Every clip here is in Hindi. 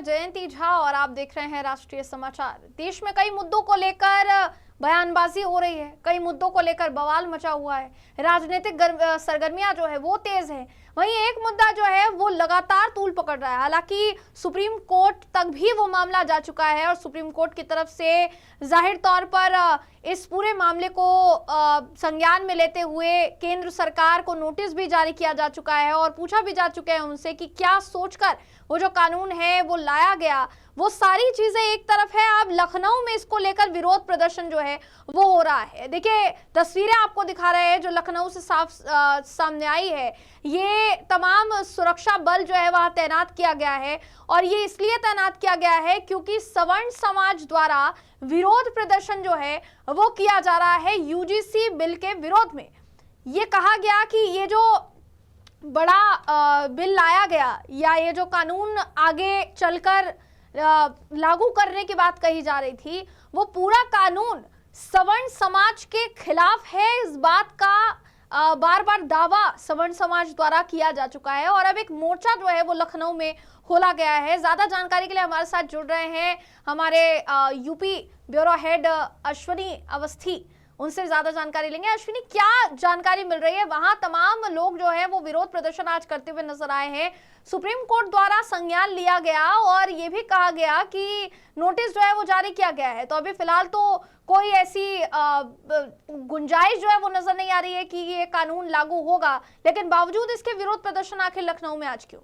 जयंती झा और आप देख रहे हैं राष्ट्रीय समाचार। देश में कई मुद्दों को लेकर बयानबाजी हो रही है, कई मुद्दों को लेकर बवाल मचा हुआ है, राजनीतिक सरगर्मियां जो है वो तेज है। वहीं एक मुद्दा जो है वो लगातार तूल पकड़ रहा है। हालांकि सुप्रीम कोर्ट तक भी वो मामला जा चुका है और सुप्रीम कोर्ट की तरफ से जाहिर तौर पर इस पूरे मामले को संज्ञान में लेते हुए केंद्र सरकार को नोटिस भी जारी किया जा चुका है और पूछा भी जा चुका है उनसे कि क्या सोचकर वो जो कानून है वो लाया गया। वो सारी चीजें एक तरफ है, अब लखनऊ में इसको लेकर विरोध प्रदर्शन जो है वो हो रहा है। देखिए तस्वीरें आपको दिखा रहे हैं जो लखनऊ से साफ सामने आई है। ये तमाम सुरक्षा बल जो है वहां तैनात किया गया है और ये इसलिए तैनात किया गया है क्योंकि सवर्ण समाज द्वारा विरोध प्रदर्शन जो है वो किया जा रहा है यूजीसी बिल के विरोध में। ये कहा गया कि ये जो बड़ा बिल लाया गया या ये जो कानून आगे चलकर लागू करने की बात कही जा रही थी, वो पूरा कानून सवर्ण समाज के खिलाफ है। इस बात का बार बार दावा सवर्ण समाज द्वारा किया जा चुका है और अब एक मोर्चा जो है वो लखनऊ में खोला गया है। ज्यादा जानकारी के लिए हमारे साथ जुड़ रहे हैं हमारे UP bureau head Ashwini Awasthi, उनसे ज्यादा जानकारी लेंगे। अश्विनी, क्या जानकारी मिल रही है? वहां तमाम लोग जो है वो विरोध प्रदर्शन आज करते हुए नजर आए हैं। सुप्रीम कोर्ट द्वारा संज्ञान लिया गया और ये भी कहा गया कि नोटिस जो है वो जारी किया गया है। तो अभी फिलहाल तो कोई ऐसी गुंजाइश जो है वो नजर नहीं आ रही है कि ये कानून लागू होगा, लेकिन बावजूद इसके विरोध प्रदर्शन आखिर लखनऊ में आज क्यों?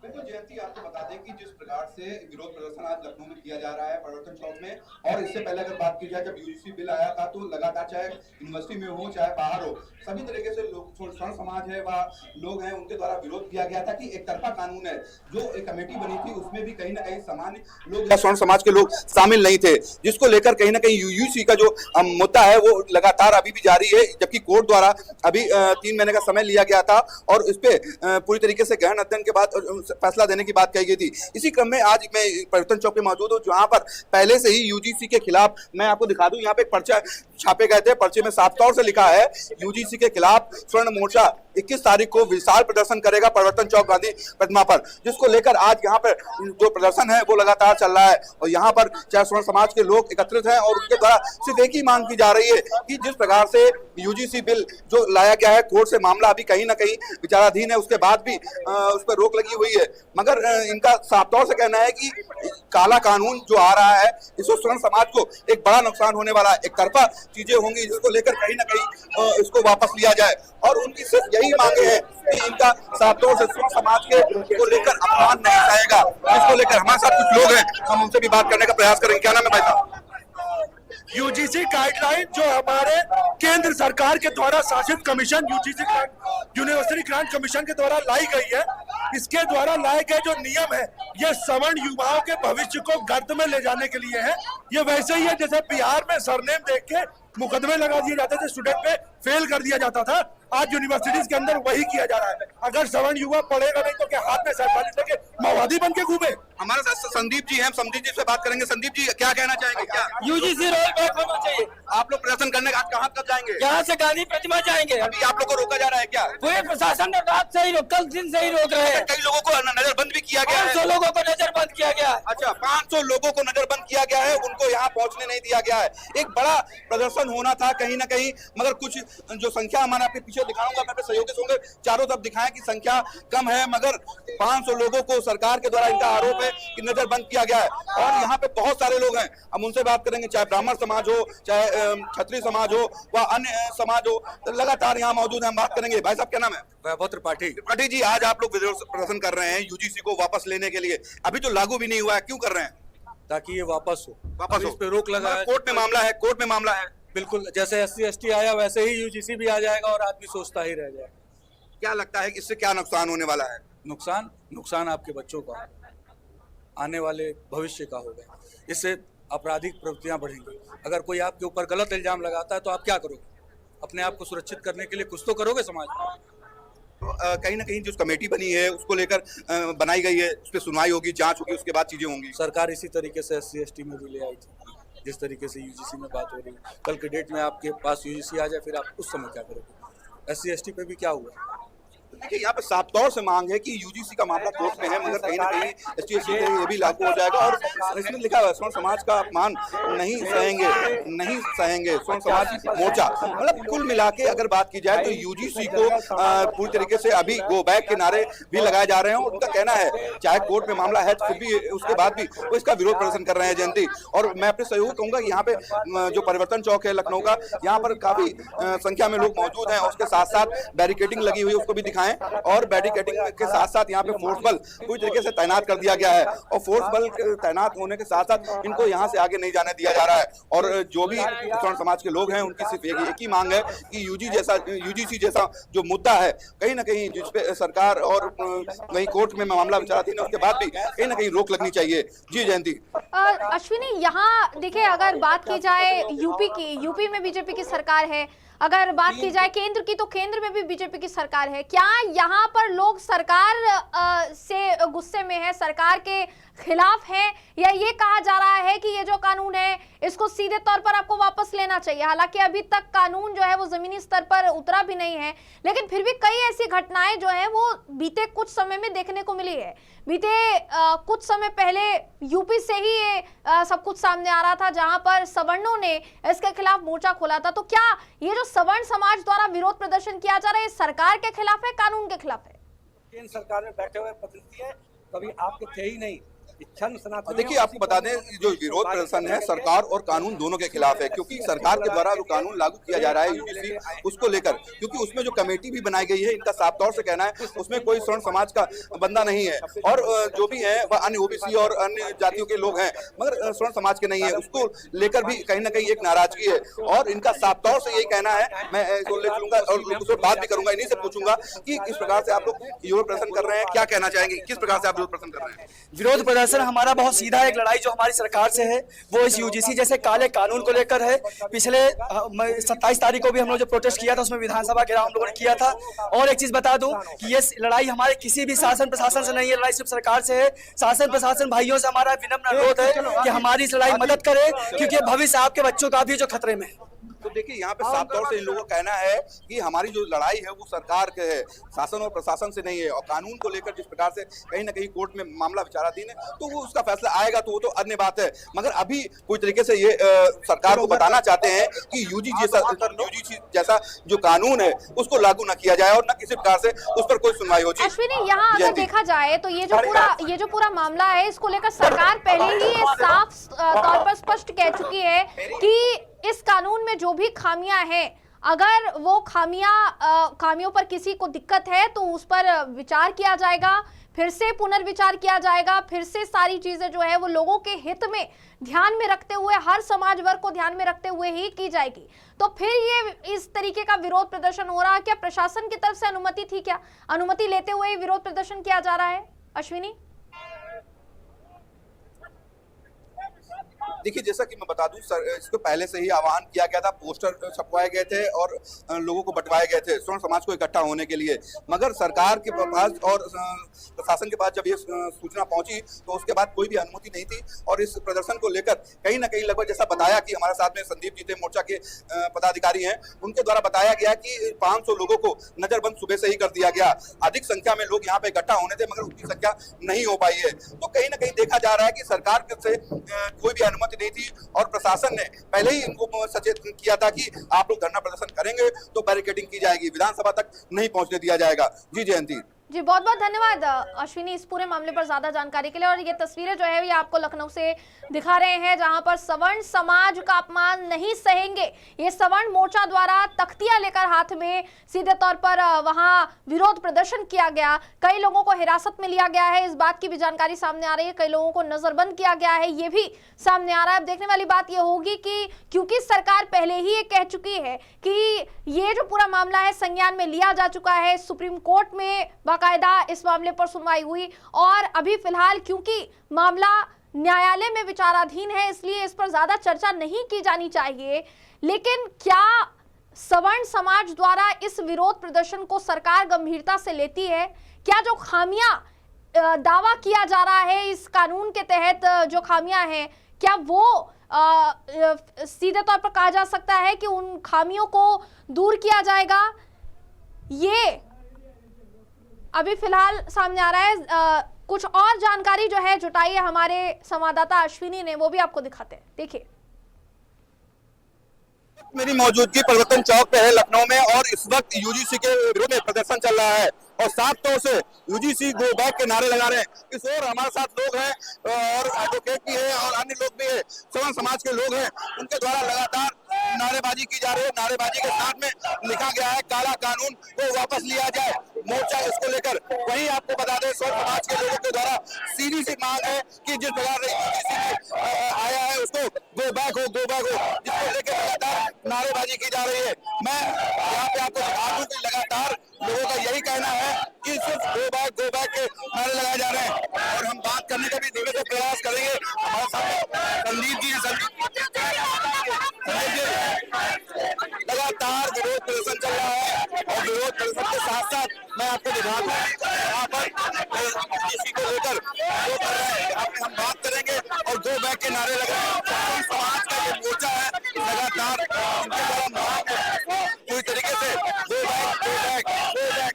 बिल्कुल जयंती, आपको बता दें कि जिस प्रकार से विरोध प्रदर्शन आज लखनऊ में किया जा रहा है परिवर्तन चौक में, और इससे पहले अगर बात की जाए जब यूजीसी बिल आया था तो लगातार चाहे यूनिवर्सिटी में हो चाहे बाहर हो, सभी तरीके से लोग स्वर्ण समाज है व लोग हैं उनके द्वारा विरोध किया गया था कि एक तरफा कानून है। जो एक कमेटी बनी थी उसमें भी कहीं ना कहीं सामान्य लोग स्वर्ण समाज के लोग शामिल नहीं थे, जिसको लेकर कहीं ना कहीं यूजीसी का जो मुद्दा है वो लगातार अभी भी जारी है। जबकि कोर्ट द्वारा अभी 3 महीने का समय लिया गया था और इस पे पूरी तरीके से गहन अध्ययन के बाद फैसला देने की बात कही गई थी। इसी क्रम में आज मैं परिवर्तन चौक पे मौजूद हूँ जहां पर पहले से ही यूजीसी के खिलाफ, मैं आपको दिखा दूं, यहाँ पे पर्चा छापे गए थे। पर्चे में साफ तौर से लिखा है यूजीसी के खिलाफ स्वर्ण मोर्चा 21 तारीख को विशाल प्रदर्शन करेगा परिवर्तन चौक गांधी प्रतिमा पर, जिसको लेकर आज यहाँ पर जो प्रदर्शन है वो लगातार चल रहा है। और यहाँ पर चाहे स्वर्ण समाज के लोग एकत्रित हैं और उनके द्वारा सिर्फ एक ही मांग की जा रही है कि जिस प्रकार से यूजीसी बिल जो लाया गया है, कोर्ट से मामला अभी कहीं ना कहीं विचाराधीन है, उसके बाद भी उस पर रोक लगी हुई है, मगर इनका साफ तौर से कहना है कि काला कानून जो आ रहा है इससे स्वर्ण समाज को एक बड़ा नुकसान होने वाला है। एक तरफा चीजें होंगी जिसको लेकर कहीं ना कहीं इसको वापस लिया जाए और उनकी सिर्फ यही मांगे हैं कि इनका साफ तौर से स्वर्ण समाज के को लेकर अपमान नहीं आएगा। जिसको लेकर हमारे साथ कुछ लोग हैं, हम उनसे भी बात करने का प्रयास करेंगे। क्या नाम है भाई साहब? यूजीसी गाइडलाइन जो हमारे केंद्र सरकार के द्वारा शासित commission UGC university grant commission के द्वारा लाई गई है, इसके द्वारा लाए गए जो नियम है ये सवर्ण युवाओं के भविष्य को गर्त में ले जाने के लिए है। ये वैसे ही है जैसे बिहार में सरनेम देख के मुकदमे लगा दिए जाते थे, स्टूडेंट पे फेल कर दिया जाता था, आज यूनिवर्सिटीज के अंदर वही किया जा रहा है। अगर सवर्ण युवा पढ़ेगा नहीं तो क्या हाथ में सरकारी लेके माओवादी बन के घूमे? हमारे साथ संदीप जी हैं, संदीप जी से बात करेंगे। संदीप जी क्या कहना चाहेंगे? क्या यूजीसी रोल बैक होना चाहिए। आप लोग प्रदर्शन करने आज कहाँ कब जाएंगे? यहाँ से गांधी प्रतिमा जाएंगे। अभी आप लोग को रोका जा रहा है क्या? पूरे प्रशासन ने रात से ही कल दिन से ही रोक रहे हैं। कई लोगों को नजरबंद भी किया गया है। 500 लोगों को नजरबंद किया गया है। अच्छा, 500 लोगों को नजरबंद किया गया है, उनको यहाँ पहुँचने नहीं दिया गया है। एक बड़ा प्रदर्शन होना था कहीं ना कहीं, मगर कुछ जो संख्या हमारे आपके पीछे दिखाऊंगा, मैं सहयोगी होंगे चारों तरफ दिखाएं कि संख्या कम है, मगर 500 लोगों को सरकार के द्वारा इनका आरोप है कि नजरबंद किया गया है। और यहाँ पे बहुत सारे लोग हैं, हम उनसे बात करेंगे, चाहे ब्राह्मण समाज हो, चाहे क्षत्रिय समाज हो व अन्य समाज हो, तो लगातार यहाँ मौजूद है। हम बात करेंगे। भाई साहब क्या नाम है? वैभव त्रिपाठी। त्रिपाठी जी, आज आप लोग विरोध प्रदर्शन कर रहे हैं यूजीसी को वापस लेने के लिए, अभी तो लागू भी नहीं हुआ है, क्यों कर रहे हैं? ताकि ये वापस हो। वापस इस पे रोक लगा है। कोर्ट में मामला है, कोर्ट में मामला है। बिल्कुल, जैसे SC/ST आया वैसे ही यूजीसी भी आ जाएगा और आदमी सोचता ही रह जाएगा। क्या लगता है कि इससे क्या नुकसान होने वाला है? नुकसान आपके बच्चों का, आने वाले भविष्य का होगा। इससे आपराधिक प्रवृत्तियां बढ़ेंगी। अगर कोई आपके ऊपर गलत इल्जाम लगाता है तो आप क्या करोगे? अपने आप को सुरक्षित करने के लिए कुछ तो करोगे समाज में। तो कहीं ना कहीं जो कमेटी बनी है उसको लेकर बनाई गई है, उस पर सुनवाई होगी, जांच होगी, उसके बाद चीजें होंगी। सरकार इसी तरीके से SC/ST में भी ले आई थी, जिस तरीके से यूजीसी में बात हो रही है। कल के डेट में आपके पास यूजीसी आ जाए, फिर आप उस समय क्या करोगे? SC/ST पे भी क्या हुआ? देखिए यहाँ पे साफ तौर से मांग है कि यूजीसी का मामला कोर्ट में है, मगर कहीं ना कहीं एसटीएससी के लिए ये भी लागू हो जाएगा। और इसमें लिखा हुआ है स्वर्ण समाज का अपमान नहीं सहेंगे, नहीं सहेंगे स्वर्ण समाज मोर्चा। मतलब कुल मिला के अगर बात की जाए तो यूजीसी को पूरी तरीके से अभी गो बैक के नारे भी लगाए जा रहे हैं। उनका कहना है चाहे कोर्ट में मामला है तो फिर भी उसके बाद भी वो इसका विरोध प्रदर्शन कर रहे हैं जयंती। और मैं अपने सहयोग कहूंगा कि यहाँ पे जो परिवर्तन चौक है लखनऊ का, यहाँ पर काफी संख्या में लोग मौजूद हैं। उसके साथ साथ बैरिकेडिंग लगी हुई है, उसको भी दिखाएं। और बैरिकेडिंग के साथ साथ यहाँ पे फोर्स बल पूरी तरीके से तैनात कर दिया गया है। और फोर्स बल तैनात होने के साथ साथ इनको यहाँ से आगे नहीं जाने दिया जा रहा है। और जो भी स्वर्ण समाज के लोग हैं उनकी सिर्फ एक ही मांग है कि यूजीसी जैसा जो मुद्दा है कहीं ना कहीं जिसपे सरकार और वही कोर्ट में मामला विचाराधीन है उसके बाद भी कहीं ना कहीं रोक लगनी चाहिए। जी जयंती। अश्विनी, यहाँ देखिए अगर बात की जाए यूपी में बीजेपी की सरकार है, अगर बात की जाए केंद्र की तो केंद्र में भी बीजेपी की सरकार है। क्या यहाँ पर लोग सरकार से गुस्से में है, सरकार के खिलाफ है, या ये कहा जा रहा है कि ये जो कानून है इसको सीधे तौर पर आपको वापस लेना चाहिए? हालांकि अभी तक कानून जो है वो जमीनी स्तर पर उतरा भी नहीं है, लेकिन फिर भी कई ऐसी घटनाएं जो है वो बीते कुछ समय में देखने को मिली है। बीते कुछ समय पहले यूपी से ही ये सब कुछ सामने आ रहा था, जहां पर सवर्णों ने इसके खिलाफ मोर्चा खोला था। तो क्या ये जो सवर्ण समाज द्वारा विरोध प्रदर्शन किया जा रहा है सरकार के खिलाफ है, कानून के खिलाफ है? केंद्र सरकार में बैठे हुए प्रतिनिधि है, कभी आपके थे ही नहीं। देखिए आपको बता दें जो विरोध प्रदर्शन है सरकार और कानून दोनों के खिलाफ है, क्योंकि सरकार के द्वारा जो कानून लागू किया जा रहा है यूजीसी उसको लेकर, क्योंकि उसमें जो कमेटी भी बनाई गई है इनका साफ तौर से कहना है उसमें कोई स्वर्ण समाज का बंदा नहीं है। और जो भी है वह अन्य ओबीसी और अन्य जातियों के लोग हैं, मगर स्वर्ण समाज के नहीं है। उसको लेकर भी कहीं ना कहीं एक नाराजगी है। और इनका साफ तौर से यही कहना है, मैं ले चलूंगा और उससे बात भी करूंगा, इन्हीं से पूछूंगा कि किस प्रकार से आप लोग विरोध प्रदर्शन कर रहे हैं, क्या कहना चाहेंगे, किस प्रकार से आप विरोध प्रदर्शन कर रहे हैं? विरोध प्रदर्शन हमारा बहुत सीधा एक लड़ाई जो हमारी सरकार से है वो इस यूजीसी जैसे काले कानून को लेकर है। पिछले 27 तारीख को भी हम लोग जो प्रोटेस्ट किया था उसमें विधानसभा घेराव हम लोगों ने किया था। और एक चीज बता दूं कि ये लड़ाई हमारे किसी भी शासन प्रशासन से नहीं है, लड़ाई सिर्फ सरकार से है। शासन प्रशासन भाइयों से हमारा विनम्र अनुरोध है कि हमारी इस लड़ाई मदद करे, क्योंकि भविष्य आपके बच्चों का भी जो खतरे में है। तो देखिए यहाँ पे साफ तौर से इन लोगों का कहना है कि हमारी जो लड़ाई है वो सरकार के है, शासन और प्रशासन से नहीं है। और कानून को लेकर जिस प्रकार से कहीं ना कहीं कोर्ट में मामला विचाराधीन है तो वो उसका फैसला आएगा तो वो तो अन्य बात है। मगर अभी पूरी तरीके से ये सरकार को बताना चाहते हैं कि यूजीसी जैसा जो कानून है उसको लागू न किया जाए और न किसी प्रकार से उस पर कोई सुनवाई हो। अश्विनी, यहाँ अगर देखा जाए तो ये जो पूरा मामला है इसको लेकर सरकार पहले ही साफ तौर पर स्पष्ट कह चुकी है कि इस कानून में जो भी खामियां हैं, अगर वो खामियों पर किसी को दिक्कत है तो उस पर विचार किया जाएगा, फिर से पुनर्विचार किया जाएगा, फिर से सारी चीजें जो है वो लोगों के हित में ध्यान में रखते हुए, हर समाज वर्ग को ध्यान में रखते हुए ही की जाएगी। तो फिर ये इस तरीके का विरोध प्रदर्शन हो रहा है, क्या प्रशासन की तरफ से अनुमति थी? क्या अनुमति लेते हुए विरोध प्रदर्शन किया जा रहा है अश्विनी? देखिए जैसा कि मैं बता दूं सर, इसको पहले से ही आह्वान किया गया था, पोस्टर छपवाए गए थे और लोगों को बंटवाए गए थे स्वर्ण समाज को इकट्ठा होने के लिए। मगर सरकार के पास और प्रशासन के पास जब ये सूचना पहुंची तो उसके बाद कोई भी अनुमति नहीं थी। और इस प्रदर्शन को लेकर कहीं ना कहीं लगभग जैसा बताया कि हमारे साथ में संदीप जी थे मोर्चा के पदाधिकारी हैं, उनके द्वारा बताया गया कि 500 लोगों को नजरबंद सुबह से ही कर दिया गया। अधिक संख्या में लोग यहाँ पे इकट्ठा होने थे मगर उतनी संख्या नहीं हो पाई है। तो कहीं ना कहीं देखा जा रहा है कि सरकार से कोई भी अनुमति नहीं थी और प्रशासन ने पहले ही इनको सचेत किया था कि आप लोग धरना प्रदर्शन करेंगे तो बैरिकेडिंग की जाएगी, विधानसभा तक नहीं पहुंचने दिया जाएगा। जी जयंती। जी बहुत बहुत धन्यवाद अश्विनी इस पूरे मामले पर ज्यादा जानकारी के लिए। और ये तस्वीरें जो है ये आपको लखनऊ से दिखा रहे हैं जहां पर सवर्ण समाज का अपमान नहीं सहेंगे, ये सवर्ण मोर्चा द्वारा तख्तियां लेकर हाथ में सीधे तौर पर वहां विरोध प्रदर्शन किया गया। कई लोगों को हिरासत में लिया गया है, इस बात की भी जानकारी सामने आ रही है। कई लोगों को नजरबंद किया गया है, ये भी सामने आ रहा है। अब देखने वाली बात ये होगी कि क्योंकि सरकार पहले ही ये कह चुकी है कि ये जो पूरा मामला है संज्ञान में लिया जा चुका है, सुप्रीम कोर्ट में बाकायदा इस मामले पर सुनवाई हुई और अभी फिलहाल क्योंकि मामला न्यायालय में विचाराधीन है इसलिए इस पर ज्यादा चर्चा नहीं की जानी चाहिए। लेकिन क्या सवर्ण समाज द्वारा इस विरोध प्रदर्शन को सरकार गंभीरता से लेती है? क्या जो खामियां दावा किया जा रहा है इस कानून के तहत जो खामियां हैं, क्या वो सीधे तौर पर कहा जा सकता है कि उन खामियों को दूर किया जाएगा? ये अभी फिलहाल सामने आ रहा है। कुछ और जानकारी जो है जुटाई है हमारे संवाददाता अश्विनी ने, वो भी आपको दिखाते हैं, देखिए। मेरी मौजूदगी परिवर्तन चौक पे है लखनऊ में, और इस वक्त यूजीसी के विरोध में प्रदर्शन चल रहा है और साफ तौर से यूजीसी गो बैक के नारे लगा रहे हैं। इस ओर हमारे साथ लोग हैं और एडवोकेट भी है और अन्य लोग भी है, सवर्ण समाज के लोग हैं, उनके द्वारा लगातार नारेबाजी की जा रही है। नारेबाजी के साथ में लिखा गया है काला कानून को वापस लिया जाए, मोर्चा इसको लेकर। वहीं आपको बता दें सवर्ण समाज के लोगों के द्वारा सीधी सी मांग है कि जिस प्रकार से यूजीसी आया है उसको गो बैक हो, जिसको लेकर लगातार नारेबाजी की जा रही है। मैं यहाँ पे आपको दिखा दूं कि लगातार लोगों का यही कहना है कि सिर्फ गो बैक के नारे लगाए जा रहे हैं। और हम बात करने का भी धीरे से प्रयास करेंगे। हमारे साथ संदीप जी हैं। लगातार विरोध प्रदर्शन चल रहा है और विरोध प्रदर्शन के साथ साथ मैं आपको दिखा दूं यहाँ पर यूजीसी को लेकर जो कर रहे हैं हम बात करेंगे और गो बैक के नारे लग रहे हैं। समाज का ये मोर्चा है, लगातार इनके द्वारा मांग पूरी तरीके से गो बैक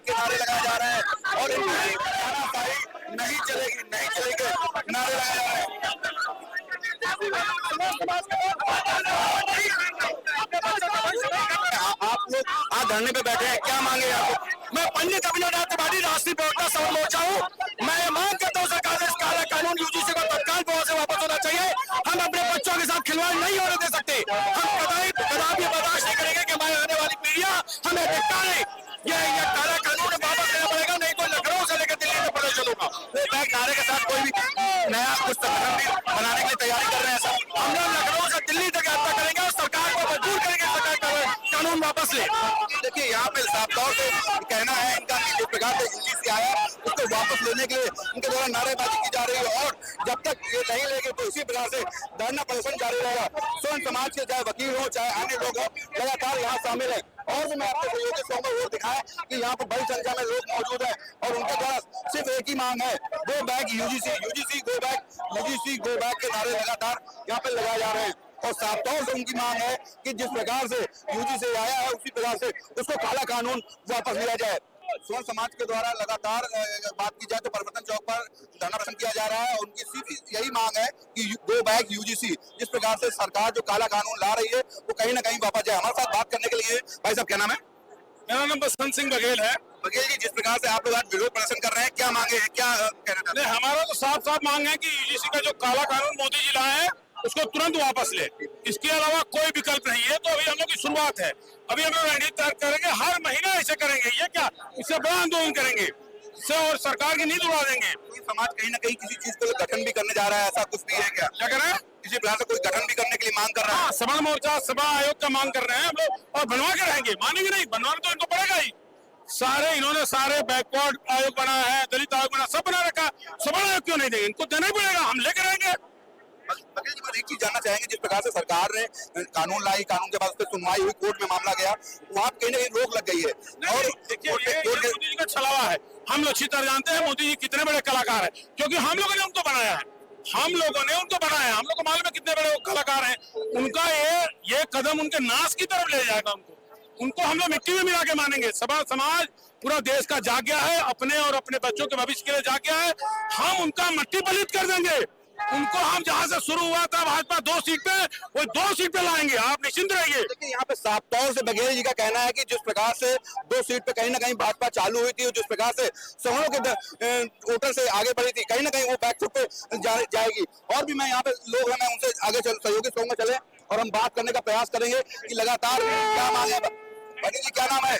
के नारे लगाए जा रहे हैं और इनकी तानाशाही नहीं चलेगी नारे लगाए जा रहे हैं। आप लोग आज धरने पे बैठे हैं, क्या मांगे आपको? मैं पंडित अभिनव त्रिपाठी राष्ट्रीय प्रवक्ता सवर्ण मोर्चा हूँ। मैं ये मांग करता हूँ सरकार से इस काला कानून यूजीसी को तत्काल प्रभाव से वापस होना चाहिए। हम अपने बच्चों के साथ खिलवाड़ नहीं होने दे सकते। हम कदापि बर्दाश्त नहीं करेंगे कि हमारी आने वाली पीढ़ियां हमें धिक्कारे। ये काला कानून वापस लेना पड़ेगा, नहीं तो लखनऊ से लेकर दिल्ली में प्रदर्शन होगा। बैक नारे के साथ कोई भी नया कुछ संगठन भी बनाने के लिए तैयारी कर रहे हैं सर। हम लोग लखनऊ से दिल्ली तक यात्रा करेंगे और सरकार को मजबूर करेंगे सरकार कानून वापस ले। देखिए यहाँ पे साफ तौर से कहना है इनका कि जिस प्रकार से यूजीसी आया उसको वापस लेने के लिए इनके द्वारा नारेबाजी की जा रही है और जब तक ये नहीं लेंगे तो इसी प्रकार से धरना प्रदर्शन जारी रहेगा। स्वयं समाज के चाहे वकील हो चाहे अन्य लोग हो लगातार यहाँ शामिल है। और भी मैं आपको सहयोगी सोमा और दिखाया कि यहाँ पर बड़ी संख्या में लोग मौजूद हैं और उनके द्वारा सिर्फ एक ही मांग है go back UGC go back के नारे लगातार यहाँ पे लगाए जा रहे हैं और साफ तौर से उनकी मांग है कि जिस प्रकार से यूजीसी आया है उसी प्रकार से उसको काला कानून वापस लिया जाए। स्वर्ण समाज के द्वारा लगातार बात की जाए तो परिवर्तन चौक पर धरना प्रदर्शन किया जा रहा है और उनकी सिर्फ यही मांग है कि गो बैक यूजीसी, जिस प्रकार से सरकार जो काला कानून ला रही है वो कहीं ना कहीं वापस जाए। हमारे साथ बात करने के लिए भाई साहब क्या नाम है? मेरा नाम बसंत सिंह बघेल है। बघेल जी, जिस प्रकार से आप लोग आज विरोध प्रदर्शन कर रहे हैं, क्या मांगे हैं, क्या कहना चाहते हैं? हमारा तो साफ साफ मांग है कि यूजीसी का जो काला कानून मोदी जी लाए हैं उसको तुरंत वापस ले। इसके अलावा कोई विकल्प नहीं है। तो अभी हम लोग की शुरुआत है, अभी हम लोग रणनीति तैयार करेंगे, हर महीना ऐसे करेंगे। ये क्या, इससे बड़ा आंदोलन करेंगे इससे और सरकार की नींद उड़ा देंगे। समाज कहीं ना कहीं किसी चीज को गठन भी करने जा रहा है, ऐसा कुछ भी है क्या? क्या कर रहे हैं? किसी प्रकार से कोई गठन भी करने के लिए मांग कर रहा है? सवर्ण मोर्चा सभा आयोग का मांग कर रहे हैं हम लोग और बनवा के रहेंगे। मानेंगे नहीं, बनवाना तो इनको पड़ेगा ही। इन्होंने सारे बैकवर्ड आयोग बनाया है, दलित आयोग बना, सब बना रखा। सवर्ण आयोग क्यों नहीं देंगे? इनको देना ही पड़ेगा, हम लेकर रहेंगे। बघेल जी, एक चीज जानना चाहेंगे, जिस प्रकार से सरकार ने कानून लाई, कानून के बाद उस पर सुनवाई हुई, कोर्ट में मामला गया, वहाँ कहीं ना कहीं रोक लग गई है। और देखिए मोदी जी का छलावा है। हम लोग अच्छी तरह जानते हैं मोदी जी कितने बड़े कलाकार हैं, क्योंकि हम लोगों ने उनको बनाया है। हम लोग को मालूम है कितने बड़े कलाकार हैं। उनका ये कदम उनके नाश की तरफ ले जाएगा। उनको हम लोग मिट्टी में मिला के मानेंगे। समाज पूरा देश का जाग गया है, अपने और अपने बच्चों के भविष्य के लिए जाग गया है। हम उनका मट्टी पलीत कर देंगे। उनको हम जहां से शुरू हुआ था भाजपा 2 सीट पे, वो 2 सीट पे लाएंगे, आप निश्चिंत रहिए। लेकिन यहाँ पे साफ तौर से बघेल जी का कहना है कि जिस प्रकार से 2 सीट पे कहीं ना कहीं भाजपा चालू हुई थी, जिस प्रकार से सवर्णों के वोटर से आगे बढ़ी थी, कहीं ना कहीं वो बैकफुट पे जाएगी। और भी मैं यहाँ पे लोग हैं, मैं उनसे आगे सहयोगी सोंग में चले और हम बात करने का प्रयास करेंगे कि लगातार क्या मांगे। बघेल जी, क्या नाम है?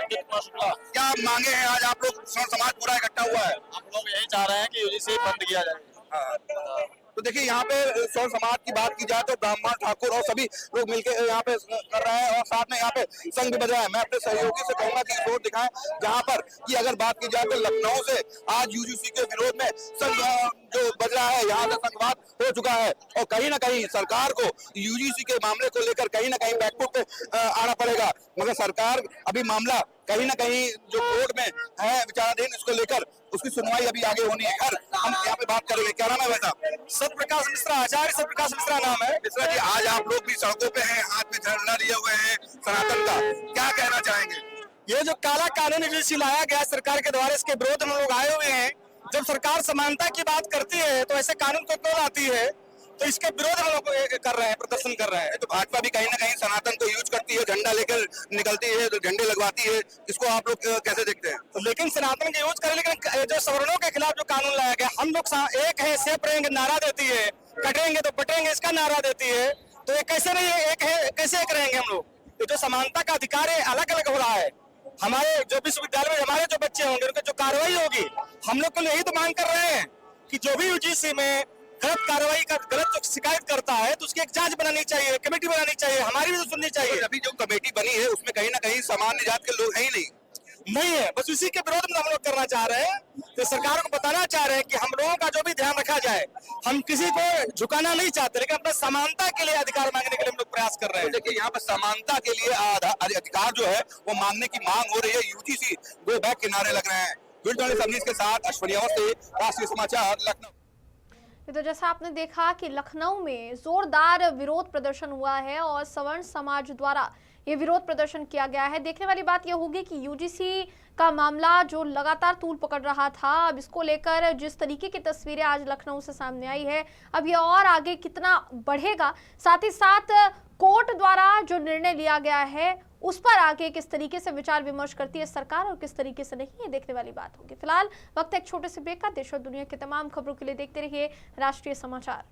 क्या मांगे हैं आज आप लोग? समाज पूरा इकट्ठा हुआ है, हम लोग यही चाह रहे हैं कि यूजीसी बंद किया जाए। तो देखिए यहाँ पे स्वर्ण समाज की बात की जाए तो ब्राह्मण, ठाकुर और सभी लोग मिलकर यहाँ पे कर रहे हैं और साथ में यहाँ पे संघ भी बज रहा है। मैं अपने सहयोगी से कहूंगा कि रिपोर्ट दिखाएं, जहाँ पर कि अगर बात की जाए तो लखनऊ से आज यूजीसी के विरोध में संघ जो बज रहा है, यहाँ से संघवाद हो चुका है और कहीं ना कहीं सरकार को यूजीसी के मामले को लेकर कहीं ना कहीं बैकफुट पे आना पड़ेगा। मगर सरकार अभी मामला कहीं ना कहीं जो कोर्ट में है विचाराधीन, इसको लेकर उसकी सुनवाई अभी आगे होनी है। हम यहाँ पे बात करेंगे। क्या नाम है भाई साहब? सत्यप्रकाश मिश्रा, आचार्य सत्यप्रकाश मिश्रा नाम है। मिश्रा जी, आज आप लोग भी सड़कों पे हैं, हाथ में झंडा लिए हुए हैं सनातन का, क्या कहना चाहेंगे? ये जो काला कानून यूजीसी लाया गया सरकार के द्वारा, इसके विरोध में लोग आए हुए हैं। जब सरकार समानता की बात करती है तो ऐसे कानून को क्यों लाती है, तो इसके विरोध हम लोग कर रहे हैं, प्रदर्शन कर रहे हैं। तो भाजपा भी कहीं ना कहीं सनातन को यूज करती है, झंडा लेकर निकलती है, तो झंडे लगवाती है, इसको आप लोग कैसे देखते हैं? तो लेकिन सनातन के यूज करें, लेकिन जो सवर्णों के खिलाफ जो कानून लाया गया, हम लोग एक है, सेफ रहेंगे नारा देती है, कटेंगे तो पटेंगे इसका नारा देती है, तो ये कैसे नहीं एक है, कैसे एक रहेंगे हम लोग? ये जो समानता का अधिकार है अलग अलग हो रहा है। हमारे जो विश्वविद्यालय में हमारे जो बच्चे होंगे उनकी जो कार्रवाई होगी, हम लोग को यही तो मांग कर रहे हैं कि जो भी यूजीसी में गलत कार्रवाई का गलत जो शिकायत करता है तो उसकी एक जांच बनानी चाहिए, कमेटी बनानी चाहिए, हमारी भी तो सुननी चाहिए। अभी जो कमेटी बनी है उसमें कहीं ना कहीं सामान्य जात के लोग हैं ही नहीं है, बस इसी के विरोध में हम लोग करना चाह रहे हैं। तो सरकार को बताना चाह रहे हैं कि हम लोगों का जो भी ध्यान रखा जाए, हम किसी को झुकाना नहीं चाहते, लेकिन अपना समानता के लिए अधिकार मांगने के लिए हम लोग प्रयास कर रहे हैं। देखिए यहाँ पर समानता के लिए अधिकार जो है वो मांगने की मांग हो रही है, यूजीसी गो बैक के नारे लग रहे हैं। वीडियो के साथ अश्विनी अवस्थी, राष्ट्रीय समाचार, लखनऊ। तो जैसा आपने देखा कि लखनऊ में जोरदार विरोध प्रदर्शन हुआ है और सवर्ण समाज द्वारा ये विरोध प्रदर्शन किया गया है। देखने वाली बात यह होगी कि यूजीसी का मामला जो लगातार तूल पकड़ रहा था, अब इसको लेकर जिस तरीके की तस्वीरें आज लखनऊ से सामने आई है, अब ये और आगे कितना बढ़ेगा, साथ ही साथ कोर्ट द्वारा जो निर्णय लिया गया है उस पर आगे किस तरीके से विचार विमर्श करती है सरकार और किस तरीके से नहीं, ये देखने वाली बात होगी। फिलहाल वक्त एक छोटे से ब्रेक का। देश और दुनिया की तमाम खबरों के लिए देखते रहिए राष्ट्रीय समाचार।